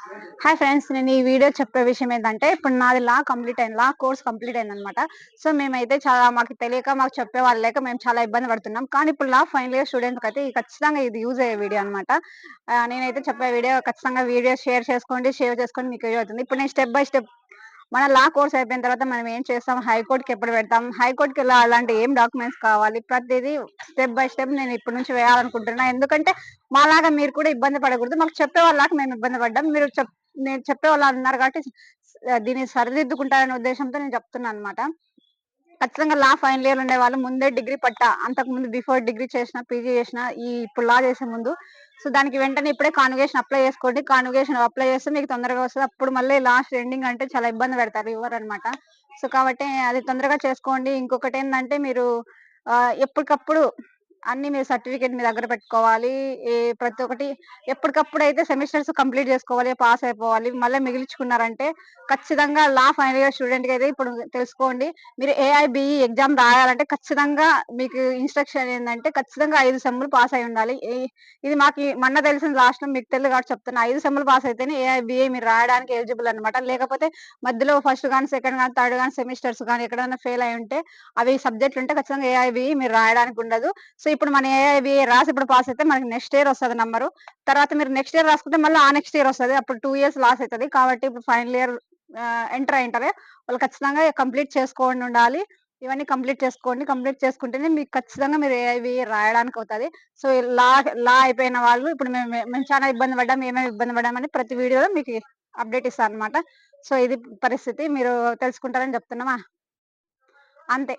Hi friends. నేను ఈ video చెప్పే విషయం ఏంటంటే, ఇప్పుడు నాది లా కంప్లీట్ అయింది. లా కోర్స్ కంప్లీట్ అయిందనమాట. సో, మేమైతే చాలా మాకు తెలియక, మాకు చెప్పేవాళ్ళు లేక మేము చాలా ఇబ్బంది పడుతున్నాం. కానీ ఇప్పుడు లా ఫైనల్ ఇయర్ స్టూడెంట్స్‌కైతే ఖచ్చితంగా ఇది యూజ్ అయ్యే వీడియో అనమాట. నేనైతే చెప్పే వీడియో ఖచ్చితంగా వీడియో షేర్ చేసుకోండి, సేవ్ చేసుకోండి, మీకు యూజ్ అవుతుంది. ఇప్పుడు నేను స్టెప్ బై స్టెప్ మన లా కోర్స్ అయిపోయిన తర్వాత మనం ఏం చేస్తాం, హైకోర్ట్‌కి ఎప్పుడు పెడతాం, హైకోర్ట్‌కి అలాంటి ఏం డాక్యుమెంట్స్ కావాలి, ప్రతిదీ స్టెప్ బై స్టెప్ నేను ఇప్పటి నుంచి వేయాలనుకుంటున్నా. ఎందుకంటే మాలాగా మీరు కూడా ఇబ్బంది పడకూడదు. మాకు చెప్పేవాళ్ళలాగా మేము ఇబ్బంది పడ్డాం. నేను చెప్పేవాళ్ళు అన్నారు కాబట్టి దీన్ని సరిదిద్దుకుంటారనే ఉద్దేశంతో నేను చెప్తున్నాననమాట. ఖచ్చితంగా లా ఫైనల్ ఇయర్ ఉండేవాళ్ళు ముందే డిగ్రీ పట్టా, అంతకుముందు బిఫోర్ డిగ్రీ చేసినా, పీజీ చేసినా, ఇప్పుడు లా చేసే ముందు దానికి వెంటనే ఇప్పుడే కాన్వొకేషన్ అప్లై చేసుకోండి. కాన్వొకేషన్ అప్లై చేస్తే మీకు తొందరగా వస్తది. అప్పుడు మళ్ళీ లాస్ట్ ఎండింగ్ అంటే చాలా ఇబ్బంది పెడతారు, ఇవ్వరనమాట. సో, కాబట్టి అది తొందరగా చేసుకోండి. ఇంకొకటేందంటే మీరు ఎప్పటికప్పుడు అన్ని మీ సర్టిఫికేట్ మీ దగ్గర పెట్టుకోవాలి. ప్రతి ఒక్కటి ఎప్పటికప్పుడైతే సెమిస్టర్స్ కంప్లీట్ చేసుకోవాలి, పాస్ అయిపోవాలి. మళ్ళీ మిగిల్చుకున్నారంటే ఖచ్చితంగా లా ఫైనల్ ఇయర్ స్టూడెంట్‌కైతే ఇప్పుడు తెలుసుకోండి. మీరు ఏఐబీఈ ఎగ్జామ్ రాయాలంటే ఖచ్చితంగా మీకు ఇన్‌స్ట్రక్షన్ ఏందంటే ఖచ్చితంగా 5 సెమ్‌లు పాస్ అయ్యి ఉండాలి. ఇది మాకు మొన్న తెలిసింది లాస్ట్‌లో, మీకు తెలీదు కాబట్టి చెప్తున్నా. 5 సెమ్‌లు పాస్ అయితేనే ఏఐబీఈ మీరు రాయడానికి ఎలిజిబుల్ అనమాట. లేకపోతే మధ్యలో ఫస్ట్ గాని, సెకండ్ గాని, థర్డ్ గాని సెమిస్టర్స్ గాని ఎక్కడైనా ఫెయిల్ అయ్యి ఉంటే అవి సబ్జెక్టులు ఉంటే ఖచ్చితంగా ఏఐబీఈ మీరు రాయడానికి ఉండదు. సో, ఇప్పుడు మన ఏఐబీఏ రాసి ఇప్పుడు పాస్ అయితే మనకి నెక్స్ట్ ఇయర్ వస్తది నంబరు. తర్వాత మీరు నెక్స్ట్ ఇయర్ రాసుకుంటే మళ్ళీ ఆ నెక్స్ట్ ఇయర్ వస్తది. అప్పుడు 2 ఇయర్స్ లాస్ అయితది. కాబట్టి ఇప్పుడు ఫైనల్ ఇయర్ ఎంటర్ అయ్యుంటారు. వాళ్ళు ఖచ్చితంగా కంప్లీట్ చేసుకోండి ఉండాలి. ఇవన్నీ కంప్లీట్ చేసుకోండి. కంప్లీట్ చేసుకుంటేనే మీకు ఖచ్చితంగా మీరు ఏఐబీఏ రాయడానికి అవుతది. సో, లా లా అయిపోయిన వాళ్ళు ఇప్పుడు మేము చాలా ఇబ్బంది పడ్డాం. ఏమేమి ఇబ్బంది పడ్డామని ప్రతి వీడియోలో మీకు అప్డేట్ ఇస్తానన్నమాట. సో, ఇది పరిస్థితి. మీరు తెలుసుకుంటారని చెప్తున్నామా? అంతే.